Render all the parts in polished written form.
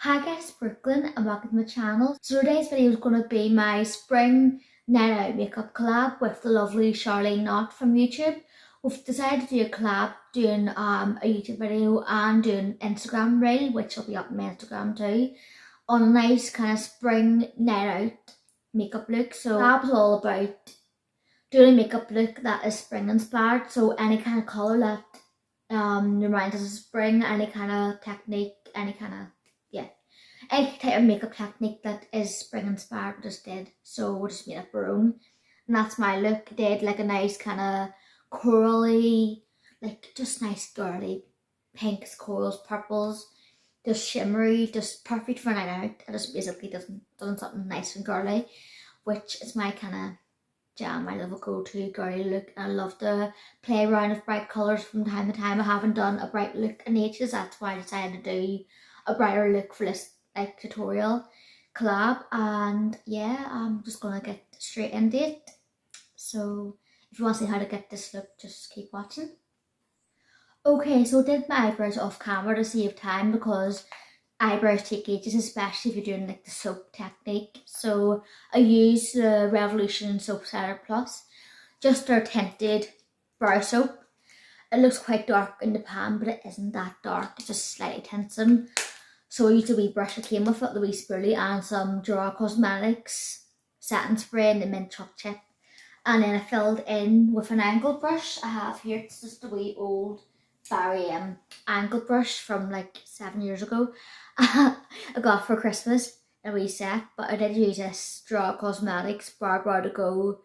Hi guys, Brookelynne and welcome to my channel. So today's video is going to be my spring night out makeup collab with the lovely Charleane Knott from YouTube. We've decided to do a collab, doing a YouTube video and doing Instagram reel, which will be up on my Instagram too, on a nice kind of spring night out makeup look. So collab is all about doing a makeup look that is spring inspired, so any kind of colour that reminds us of spring, any kind of technique, any type of makeup technique that is spring inspired we just did. So we just made up our own. And that's my look. Did like a nice kind of corally, like just nice girly pinks, corals, purples, just shimmery, just perfect for a night out. I just basically done something nice and girly, which is my kind of jam. I love a go-to girly look. I love to play around with bright colours from time to time. I haven't done a bright look in ages. That's why I decided to do a brighter look for this like tutorial collab. And yeah, I'm just gonna get straight into it. So if you want to see how to get this look, just keep watching. Okay, so I did my eyebrows off camera to save time because eyebrows take ages, especially if you're doing like the soap technique. So I use the Revolution Soap Setter Plus, just their tinted brow soap. It looks quite dark in the pan, but it isn't that dark. It's just slightly tinted. So I used a wee brush that came with it, the wee spoolie, and some Gerard Cosmetics setting spray and the mint choc chip. And then I filled in with an angled brush I have here. It's just a wee old Barry angled brush from like 7 years ago. I got for Christmas a wee set, but I did use this Gerard Cosmetics Brow to Go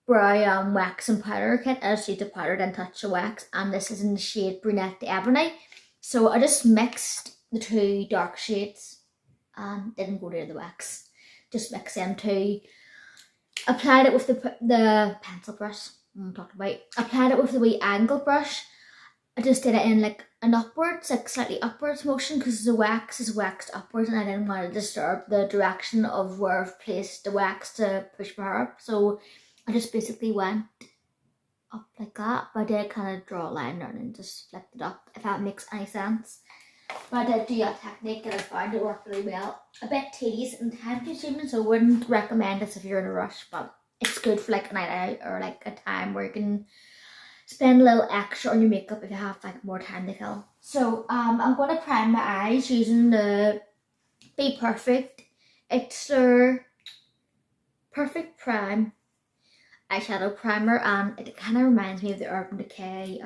brow wax and powder kit. I just used the powder, then touch the wax, and this is in the shade Brunette Ebony. So I just mixed the two dark shades and didn't go near the wax. Just mix them two. Applied it with the pencil brush I'm talking about. Applied it with the wee angle brush. I just did it in like an upwards, like slightly upwards motion, because the wax is waxed upwards and I didn't want to disturb the direction of where I've placed the wax to push my hair up. So I just basically went up like that, but I did kind of draw a line there and just flipped it up, if that makes any sense. But I did do that technique and I found it worked really well. A bit tedious and time consuming, so I wouldn't recommend this if you're in a rush, but it's good for like a night out or like a time where you can spend a little extra on your makeup if you have like more time to kill. So I'm going to prime my eyes using the Be Perfect. It's their Perfect Prime eyeshadow primer, and it kind of reminds me of the Urban Decay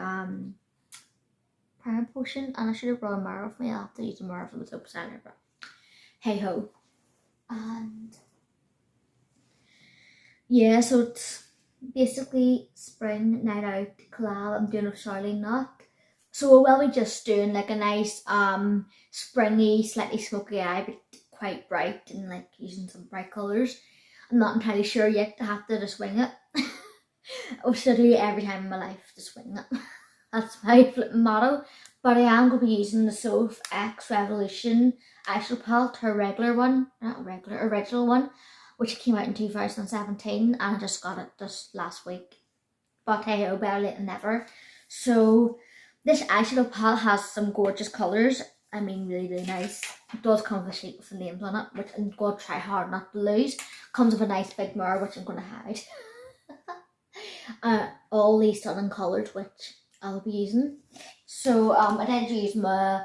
primer potion, and I should have brought a mirror with me. I'll have to use a mirror for the soap center, but hey ho. And yeah, so it's basically spring night out collab I'm doing with Charleane Knott. So we'll be just doing like a nice springy, slightly smoky eye, but quite bright, and like using some bright colours. I'm not entirely sure yet. I have to just wing it. Which I do every time in my life, just wing it. That's my flipping motto. But I am going to be using the Soph X Revolution eyeshadow palette, her regular one, not regular, original one, which came out in 2017, and I just got it just last week. But hey ho, better late than never. So this eyeshadow palette has some gorgeous colours. I mean, really, really nice. It does come with a sheet with the names on it, which I'm going to try hard not to lose. Comes with a nice big mirror, which I'm going to hide. All these stunning colours, which I'll be using. So I did use my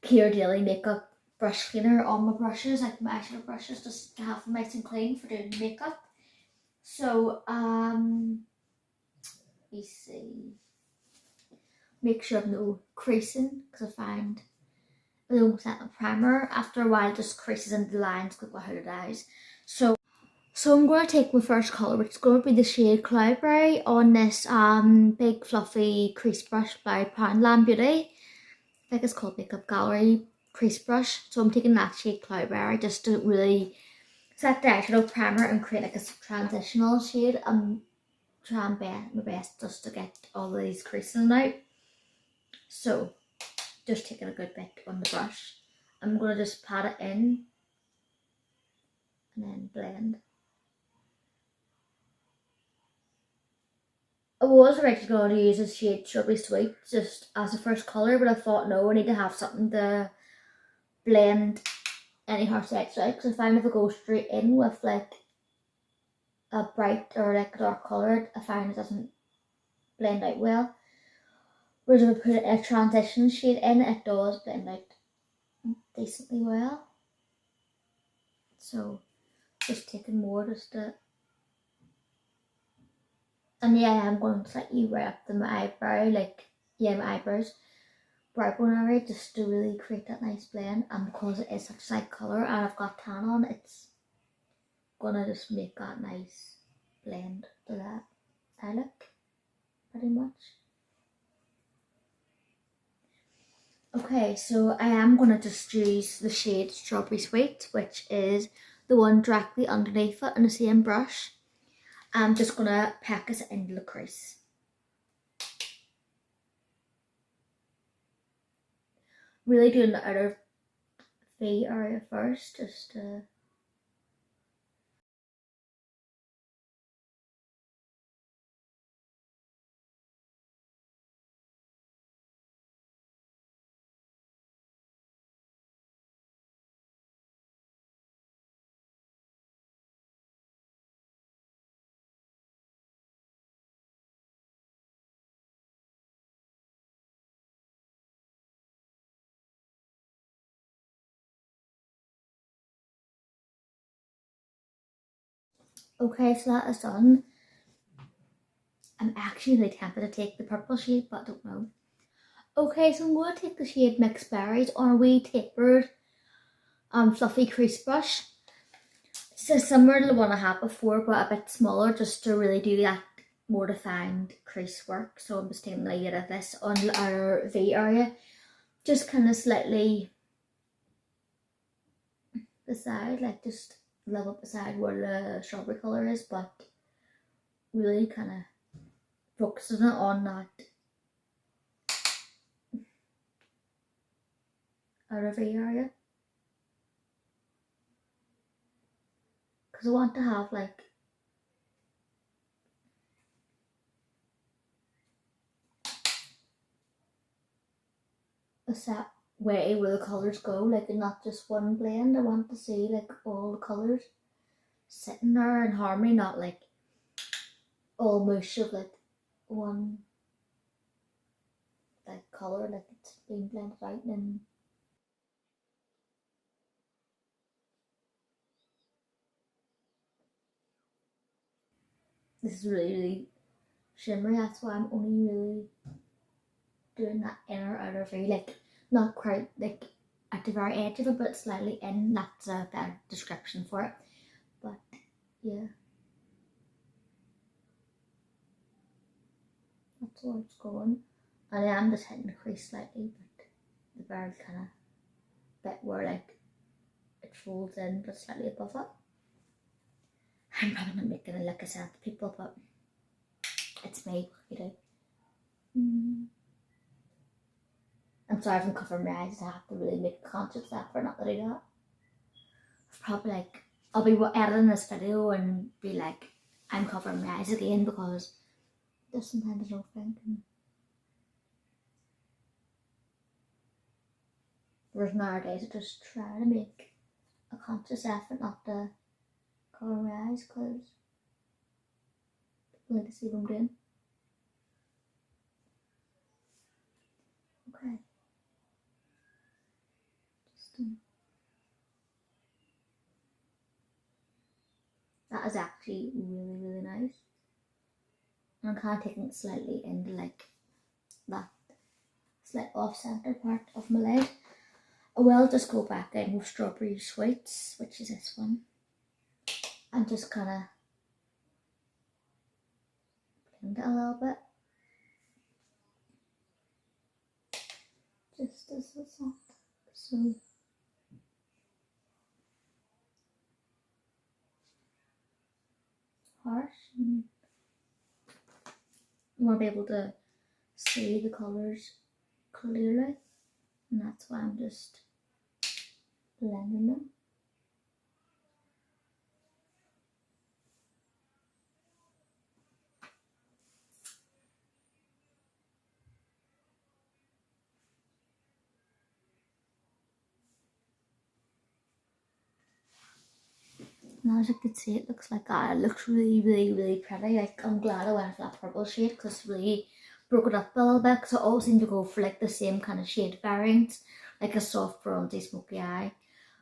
Clear Daily makeup brush cleaner on my brushes, like my eyeshadow brushes, just to have them nice and clean for doing makeup. So let me see. Make sure I've no creasing, because I find I don't set a primer after a while, just creases into the lines with my hooded eyes. So I'm going to take my first colour, which is going to be the shade Cloudberry, on this big fluffy crease brush by Poundland Beauty. I think it's called Makeup Gallery crease brush. So I'm taking that shade Cloudberry just to really set the eyeshadow primer and create like a transitional shade. I'm trying my best just to get all of these creases out. So just taking a good bit on the brush. I'm going to just pat it in and then blend. I was originally going to use this shade Strawberry Sweet just as the first colour, but I thought no, I need to have something to blend any highlights out, because I find if I go straight in with like a bright or like dark colour, I find it doesn't blend out well. Whereas if I put a transition shade in, it does blend out decently well. So just taking more just to, and yeah, I'm going to slightly wear up to my eyebrow, like yeah, my eyebrows, brow bone area, just to really create that nice blend. And because it is such a light colour and I've got tan on, it's gonna just make that nice blend to that eye look, pretty much. Okay, so I am gonna just use the shade Strawberry Sweet, which is the one directly underneath it in the same brush. I'm just gonna pack it into the crease. Really doing the outer V area first, just to okay, so that is done. I'm actually really tempted to take the purple shade, but I don't know. Okay, so I'm going to take the shade Mixed Berries on a wee tapered fluffy crease brush. So similar to the one I had before, but a bit smaller, just to really do that more defined crease work. So I'm just taking a layer of this on the outer V area, just kind of slightly beside, like just level beside where the strawberry colour is, but really kind of focusing it on that outer V area. Because I want to have like a set way where the colours go, like and not just one blend. I want to see like all the colours sitting there in harmony, not like all mush of like one like colour, like it's being blended out. And this is really, really shimmery, that's why I'm only really doing that inner outer V, like not quite like at the very edge of it, but slightly in. That's a better description for it. But yeah, that's where it's going. And I am just hitting the crease slightly, but the very kind of bit where like it folds in but slightly above it. I'm probably not making it look a sad to people, but it's me, what can you do? I'm sorry if I'm covering my eyes, I have to really make a conscious effort not to do that. Probably like, I'll be editing this video and be like, I'm covering my eyes again because there's sometimes no thinking. Whereas nowadays I just try to make a conscious effort not to cover my eyes because people need to see what I'm doing. Okay. Just that is actually really, really nice. And I'm kind of taking it slightly into like that slight off-center part of my lid. I will just go back in with Strawberry Sweets, which is this one, and just kind of blend it a little bit. Just as it's not so harsh. And you want to be able to see the colours clearly, and that's why I'm just blending them. And as you can see, it looks like that. It looks really, really, really pretty. Like, I'm glad I went for that purple shade because it's really broke it up a little bit, because I always seem to go for like the same kind of shade variant, like a soft bronzy smoky eye.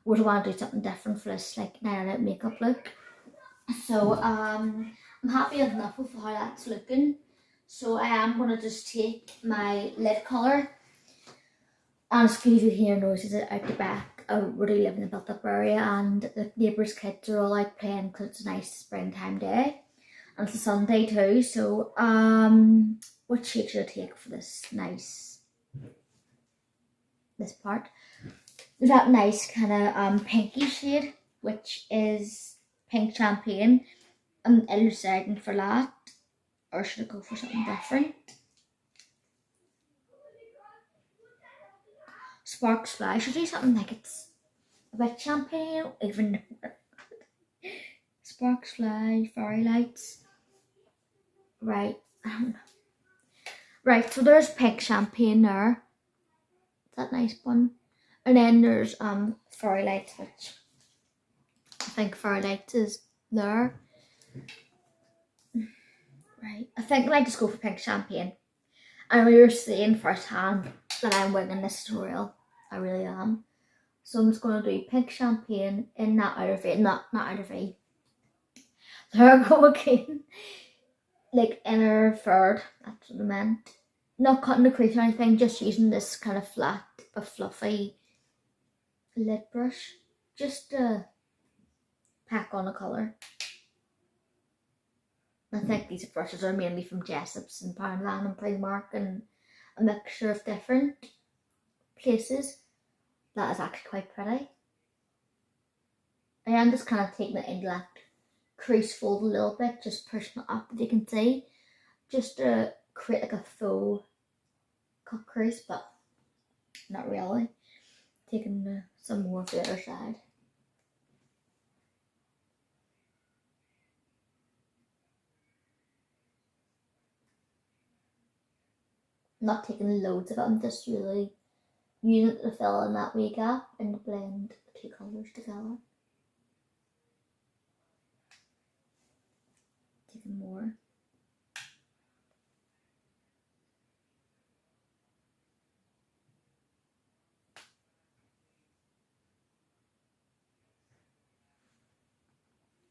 Would I want to do something different for this like night out makeup look? So I'm happy enough with how that's looking. So I am gonna just take my lid colour, and excuse you hear noises out the back. I already live in a built up area and the neighbours' kids are all out playing because it's a nice springtime day. And it's a Sunday too, so what shade should I take for this part? There's that nice kind of pinky shade, which is pink champagne. I'm deciding for that, or should I go for something different? Sparks Fly. Should I do something like it's a bit champagne, even Sparks Fly, Fairy Lights. Right, I don't know. Right, so there's pink champagne there. That nice one. And then there's Fairy Lights, which I think Fairy Lights is there. Right, I think I might just go for pink champagne. And we were seeing firsthand that I'm winging this tutorial. I really am. So I'm just going to do pink champagne in that outer V. Not outer V. There I go again. Like inner third. That's what I meant. Not cutting the crease or anything. Just using this kind of flat but fluffy lid brush. Just to pack on a colour. I think these brushes are mainly from Jessop's and Poundland and Primark, and a mixture of different places. That is actually quite pretty. I am just kind of taking it into that crease fold a little bit, just pushing it up, as you can see, just to create like a faux cut crease, but not really. Taking some more of the other side. Not taking loads of it, I'm just really using it to fill in that wee gap and to blend the two colours together. Taking more.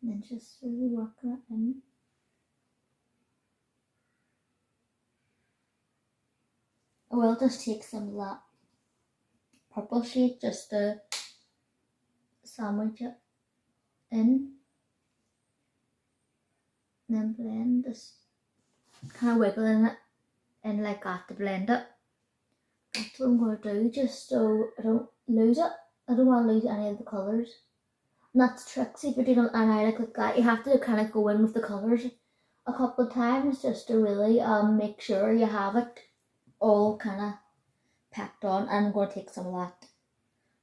And then just really working it in. I will just take some of that purple shade just to sandwich it in. And then blend, just kind of wiggling it in like that to blend it. That's what I'm going to do, just so I don't lose it. I don't want to lose any of the colours. And that's tricksy if you're doing an eye look like that. You have to kind of go in with the colours a couple of times just to really make sure you have it all kind of packed on. And I'm going to take some of that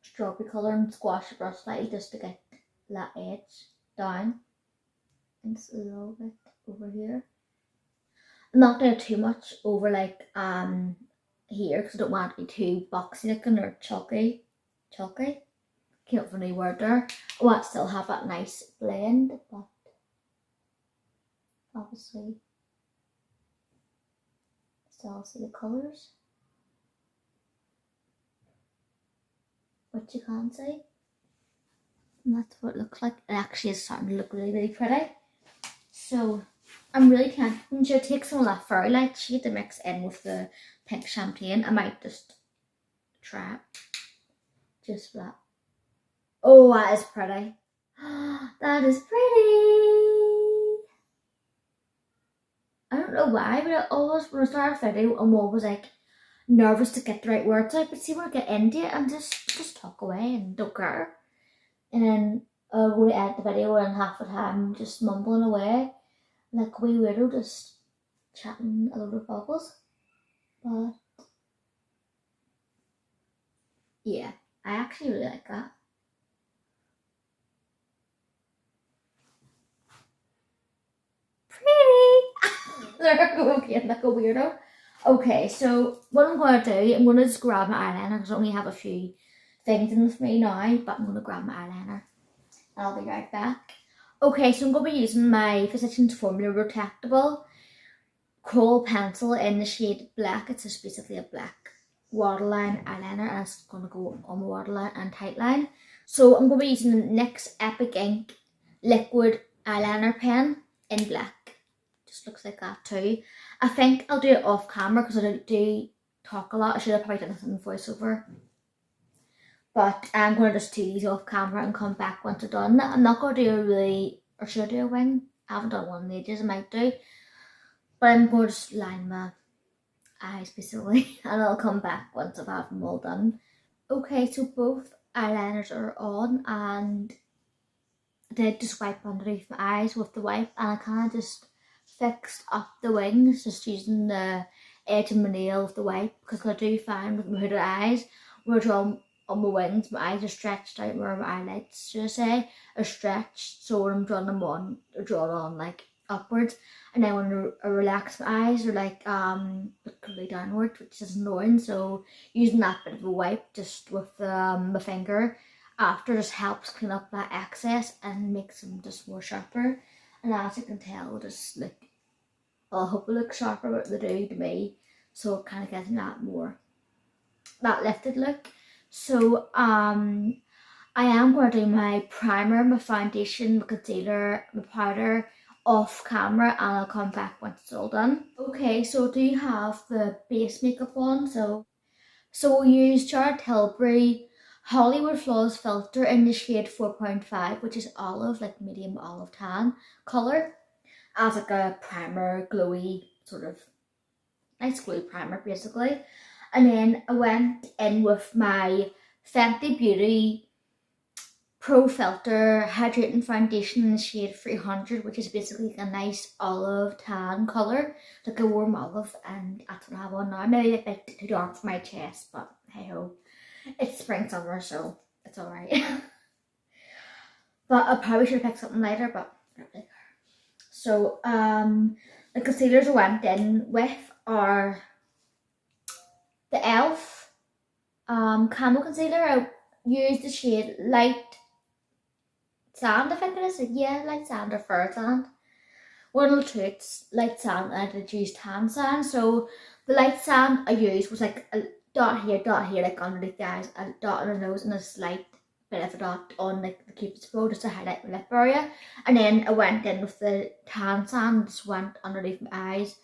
strawberry colour and squash the brush slightly just to get that edge down. And just a little bit over here. I'm not doing too much over like here because I don't want it to be too boxy looking or chalky. Came up with a new word there. I want to still have that nice blend, but obviously still see the colours, which you can't see. And that's what it looks like. It actually is starting to look really, really pretty. So I'm really tempted to take some of that Fairy Light shade to mix in with the pink champagne. I might just try it. Just that. Oh, that is pretty. That is pretty. I don't know why, but I always, when I started a video, I'm always like nervous to get the right words out. But see, when I get into it, I'm just talk away and don't care. And then I'll go to edit the video and half the time just mumbling away. Like a wee weirdo, just chatting a load of bubbles. But yeah, I actually really like that. Pretty! There I go again, like a weirdo. Okay, so what I'm going to do, I'm going to just grab my eyeliner because I only have a few things in with me now, but I'm going to grab my eyeliner and I'll be right back. Okay, so I'm going to be using my Physicians Formula Retractable Kohl pencil in the shade black. It's just basically a black waterline eyeliner, and it's going to go on the waterline and tight line. So I'm going to be using the NYX Epic Ink liquid eyeliner pen in black. Just looks like that too. I think I'll do it off camera because I do talk a lot. I should have probably done this in voiceover. But I'm going to just do these off camera and come back once I'm done. I'm not going to do a really, or should I do a wing? I haven't done one in ages, I might do. But I'm going to just line my eyes basically, and I'll come back once I've had them all done. Okay, so both eyeliners are on, and I did just wipe underneath my eyes with the wipe, and I kind of just fixed up the wings just using the edge of my nail with the wipe, because I do find with my hooded eyes, when I draw on my wings, my eyes are stretched out, where my eyelids, should I say, are stretched, so when I'm drawing them on, they're drawn on like upwards, and then when I relax my eyes, they're like literally downwards, which is annoying. So using that bit of a wipe just with my finger after just helps clean up that excess and makes them just more sharper. And as you can tell, just like, I hope it looks sharper, but they do to me, so it kind of gives me that lifted look. So I am going to do my primer, my foundation, my concealer, my powder off camera, and I'll come back once it's all done. Okay, so do you have the base makeup on? So we'll use Charlotte Tilbury Hollywood Flawless Filter in the shade 4.5, which is olive, like medium olive tan colour, as like a primer, glowy, sort of nice glowy primer basically. And then I went in with my Fenty Beauty Pro Filter Hydrating Foundation in the shade 300, which is basically a nice olive tan colour, like a warm olive, and that's what I have on now. Maybe a bit too dark for my chest, but hey ho, it's spring summer, so it's alright. But I probably should have picked something lighter, but I don't really care. So the concealers I went in with are the e.l.f. Camo Concealer. I used the shade Light Sand, I think it is. Yeah, Light Sand or Fair Sand. One of the two, it's Light Sand, and I did use Tan Sand. So the Light Sand I used was like a dot here, like underneath the eyes, a dot on the nose, and a slight bit of a dot on like the cupid's bow just to highlight my lip area. And then I went in with the Tan Sand, just went underneath my eyes,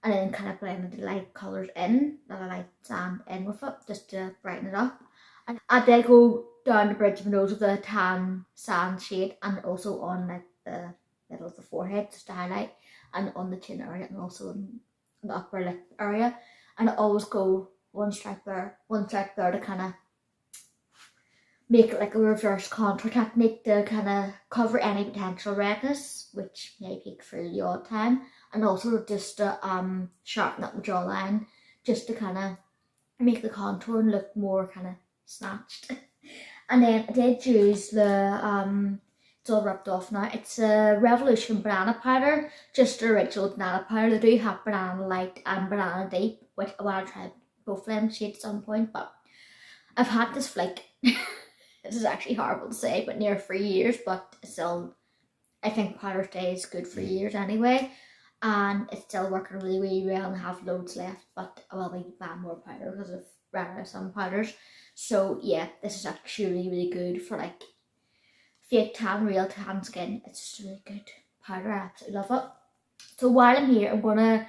and then kind of blended the light colours in, the light sand in with it, just to brighten it up. And I did go down the bridge of my nose with the tan sand shade, and also on like the middle of the forehead just to highlight, and on the chin area, and also in the upper lip area. And I always go one stripe there to kind of make it like a reverse contour technique to kind of cover any potential redness, which may peek through the odd time, and also just to sharpen up my jawline, just to kind of make the contour look more kind of snatched. And then I did use the it's all rubbed off now, it's a Revolution Banana Powder, just the original banana powder. They do have Banana Light and Banana Deep, which I want to try both of them shades at some point, but I've had this for like this is actually horrible to say, but near 3 years, but still I think powder stays good for years anyway, and it's still working really, really well, and I have loads left, but I will be buying more powder because I've run out of some powders. So yeah, this is actually really, really good for like fake tan, real tan skin. It's just a really good powder. I absolutely love it. So while I'm here, I'm gonna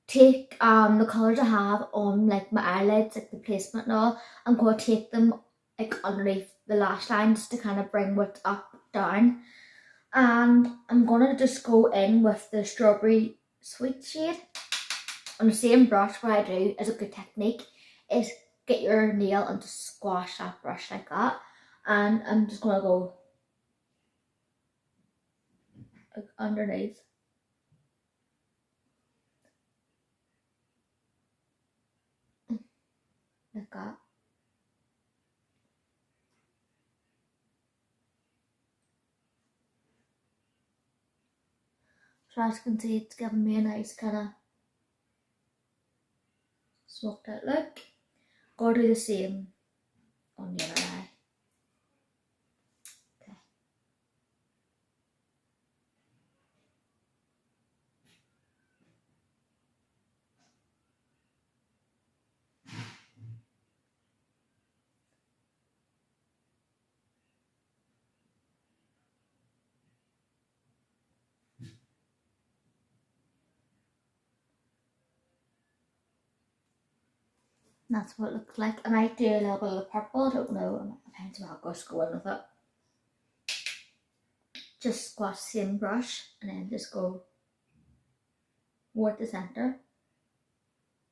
take the colours I have on like my eyelids, like the placement and all. I'm gonna take them like underneath the lash line just to kind of bring what's up down. And I'm gonna just go in with the Strawberry Sweet shade on the same brush. What I do is a good technique is get your nail and just squash that brush like that, and I'm just gonna go like underneath. Like that. So as you can see, it's giving me a nice kind of smoked out look. Go do the same on the other eye. Okay. And that's what it looks like. I might do a little bit of the purple, I don't know. I might as well just go in with it. Just squash the same brush and then just go more at the centre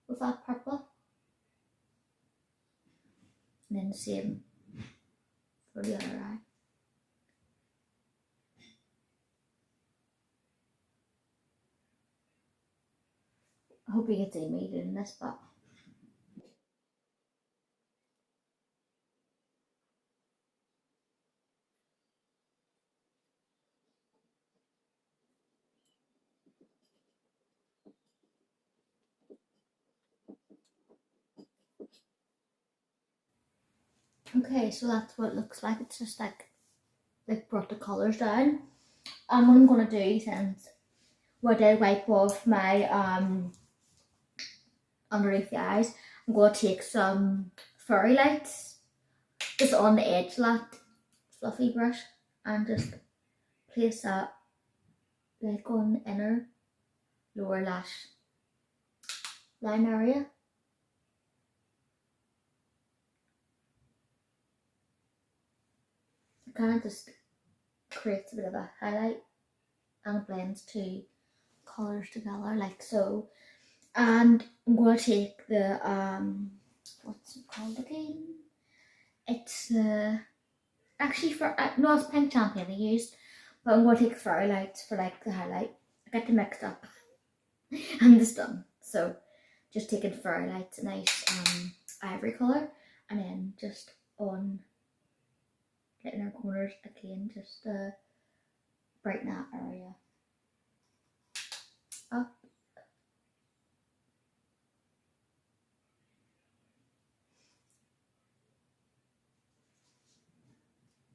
with that purple. And then the same for the other eye. I hope you can see me doing this, but okay, so that's what it looks like. It's just like brought the colours down. And what I'm gonna do, since I did wipe off my underneath the eyes, I'm gonna take some fairy lights just on the edge of that fluffy brush and just place that like on the inner lower lash line area. It kind of just creates a bit of a highlight and blends two colours together like so. And I'm going to take the what's it called again? It's actually for no, it's pink champion I used, but I'm going to take fairy lights for like the highlight. I get them mixed up and this done. So just taking fairy lights, a nice ivory colour, and then just on the inner corners again, just brighten that area up.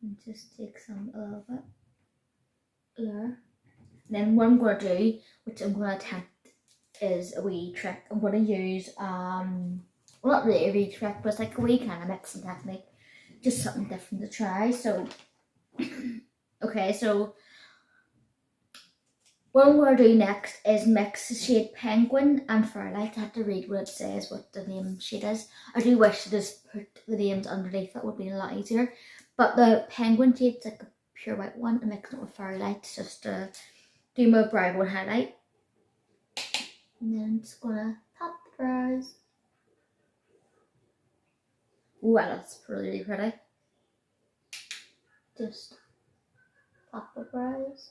And just take some a little bit there. Then what I'm going to do, which I'm going to attempt, is a wee trick. I'm going to use well, not really a wee trick, but it's like a wee kind of mixing technique, just something different to try. So okay, so what I'm going to do next is mix the shade Penguin and Firelight. I have to read what it says, what the name shade is. I do wish to just put the names underneath, that would be a lot easier. But the Penguin shade's like a pure white one, and mix it with Firelight just to do my brow bone highlight. And then I'm just gonna top the brows. Wow, that's really pretty. Just top the brows.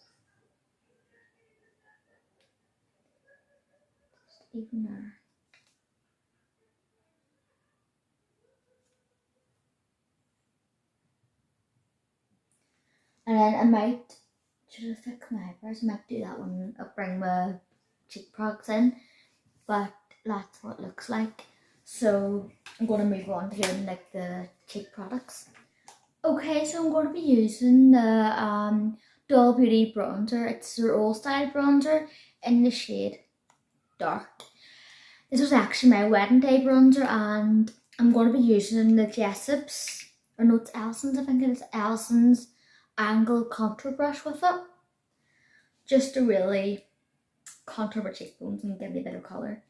Just even there. And then I might, should I fix my eyebrows? I might do that when I bring my cheek products in, but that's what it looks like. So I'm going to move on to doing like the cheek products. Okay, so I'm going to be using the Doll Beauty bronzer. It's their old style bronzer in the shade Dark. This was actually my wedding day bronzer, and I'm going to be using the Jessup's, or no, it's Allison's, I think it is Allison's angle contour brush with it, just to really contour my cheekbones and give me a bit of colour.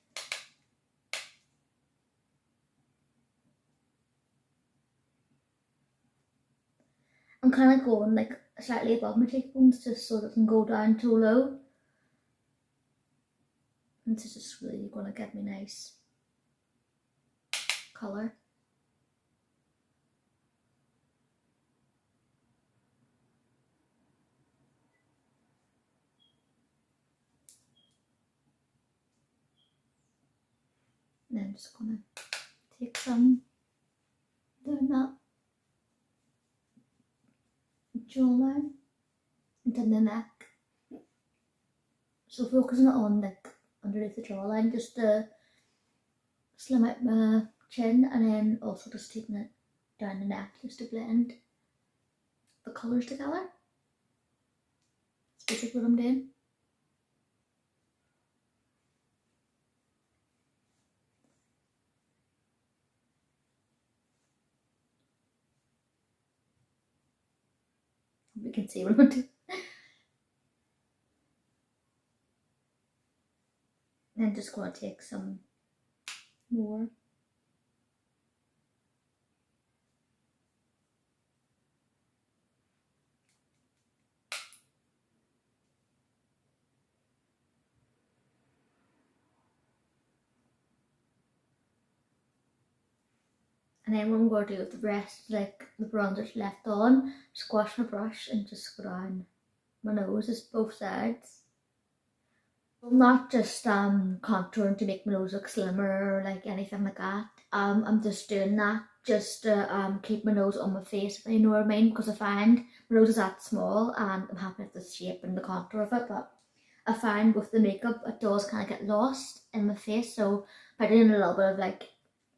I'm kind of going like slightly above my cheekbones just so it doesn't go down too low. And this is just really going to give me nice colour. And then I'm just going to take some doing that jawline and then the neck. So focusing on like underneath the jawline just to slim out my chin, and then also just taking it down the neck just to blend the colours together. That's basically what I'm doing. Hope you can see what I'm doing. Then just going to take some more And then what I'm going to do with the rest, like the bronzers left on, squash my brush and just go down my nose, just both sides. I'm not just contouring to make my nose look slimmer or like anything like that. I'm just doing that just to keep my nose on my face, if you know what I mean, because I find my nose is that small and I'm happy with the shape and the contour of it, but I find with the makeup it does kind of get lost in my face, so by doing a little bit of like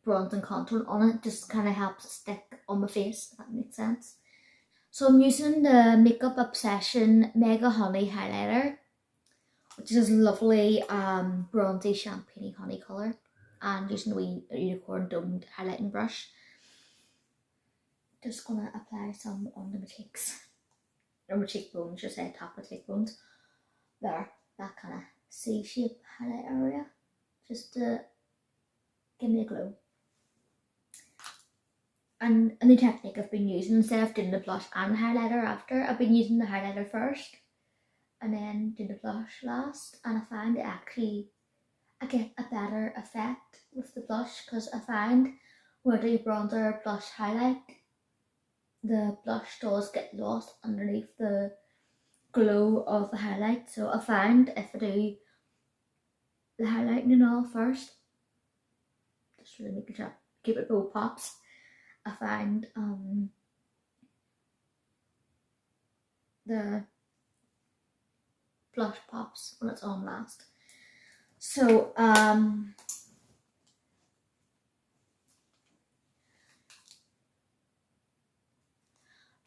bronze and contour on it just kind of helps it stick on my face, if that makes sense. So I'm using the Makeup Obsession Mega Honey Highlighter, which is this lovely bronzy champagne honey colour, and using the wee unicorn domed highlighting brush. Just gonna apply some on my cheeks, or my cheekbones, just say top of cheekbones. There, that kind of C-shape highlight area, just to give me a glow. And the technique I've been using, instead of doing the blush and highlighter after, I've been using the highlighter first and then do the blush last, and I find I get a better effect with the blush, because I find when I do bronzer, blush, highlight, the blush does get lost underneath the glow of the highlight. So I find if I do the highlighting and all first, just really making sure keep it both pops, I find the blush pops when it's on last. So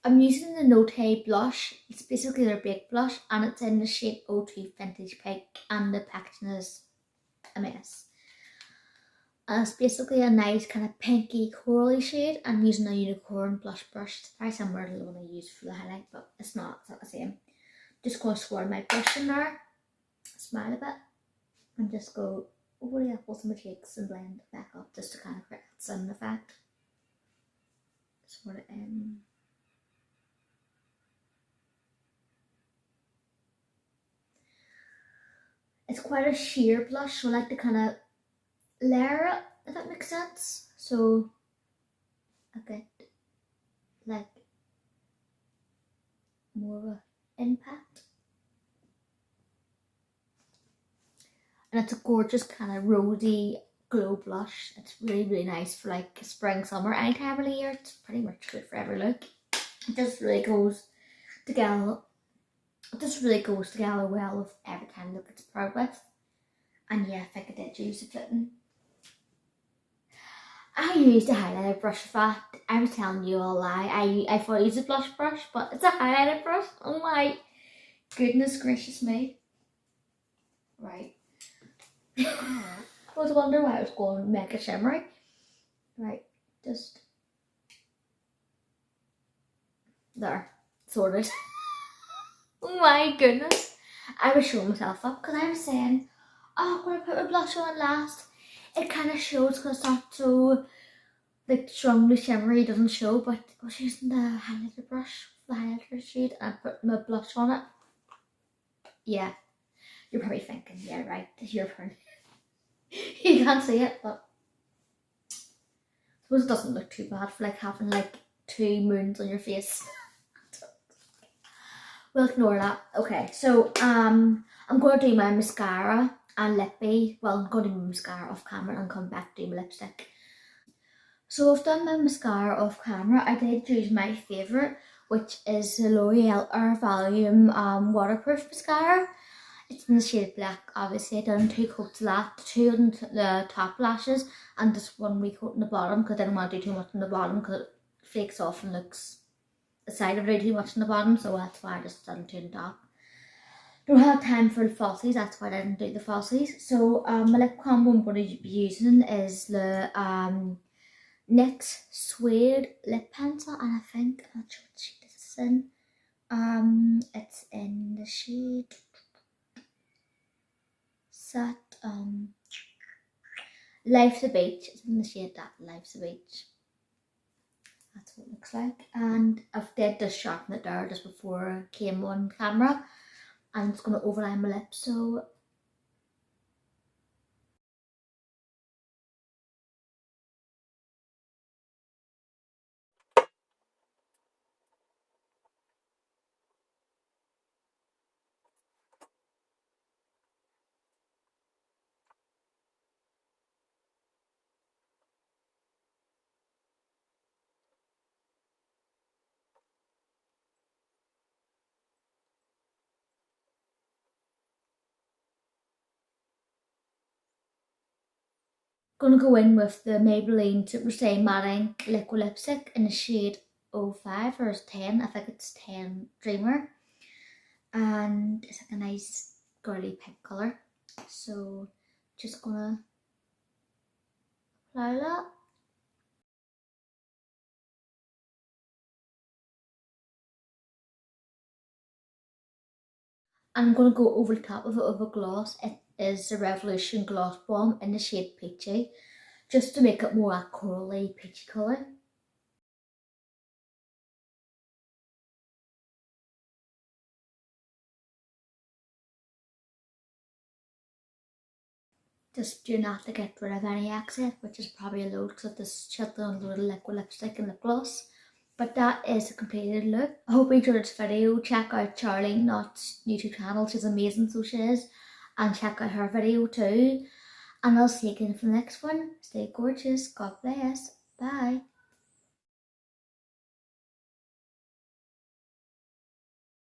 I'm using the Note blush. It's basically their baked blush, and it's in the shade 02 Vintage Pink, and the packaging is a mess. And it's basically a nice kind of pinky corally shade. I'm using a unicorn blush brush. It's very similar to the one I used for the highlight, but it's not the same. Just going to swirl my brush in there, smile a bit, and just go over the apples of my cheeks and blend it back up just to kind of create that sun effect. Swirl it in. It's quite a sheer blush, so I like to kind of layer it, if that makes sense. So I get like more of an impact. And it's a gorgeous kind of rosy glow blush. It's really, really nice for like spring, summer, any time of the year. It's pretty much good for every look. It just really goes together. It just really goes together well with every kind of look it's proud with. And yeah, I think I did use a flitting. I used a highlighter brush for that. I was telling you a lie. I thought I used a blush brush, but it's a highlighter brush. Oh my goodness gracious me. Right. I was wondering why I was going mega shimmery. Right, just there, sorted. Oh my goodness. I was showing myself up because I was saying, oh, I'm going to put my blush on last. It kind of shows because it's not so like strongly shimmery, it doesn't show, but I was using the highlighter brush, the highlighter shade, and I put my blush on it. Yeah, you're probably thinking, yeah, right, your turn. You can't see it, but I suppose it doesn't look too bad for like having like 2 moons on your face. We'll ignore that. Okay, so I'm going to do my mascara and lippy. Well, I'm going to do my mascara off camera and come back to do my lipstick. So I've done my mascara off camera. I did use my favourite, which is the L'Oreal Air Volume waterproof mascara. It's in the shade black, obviously. I done 2 coats of that, 2 on the top lashes and just 1 wee coat on the bottom, because I didn't want to do too much on the bottom because it flakes off and looks the side of it too much on the bottom, so that's why I just done 2 on top. Don't have time for the falsies, that's why I didn't do the falsies. So my lip combo I'm going to be using is the NYX Suede Lip Pencil, and I think, I'm not sure what shade this is in. It's in the shade Set Life's a Beach. It's in the shade that Life's a Beach. That's what it looks like. And I've did just sharpen it there just before I came on camera. And it's going to overline my lips, so Gonna go in with the Maybelline Super Stay Matte Ink Liquid Lipstick in the shade 05 or 10, I think it's 10 Dreamer. And it's like a nice girly pink colour. So just gonna apply that. I'm going to go over the top of it with a gloss. It is the Revolution Gloss Bomb in the shade Peachy, just to make it more a corally peachy colour. Just do not to get rid of any excess, which is probably a load because I've just shut down a load of liquid lipstick and lip gloss. But that is a completed look. I hope you enjoyed this video. Check out Charleane Knott's YouTube channel, she's amazing, so she is. And check out her video too. And I'll see you again for the next one. Stay gorgeous. God bless. Bye.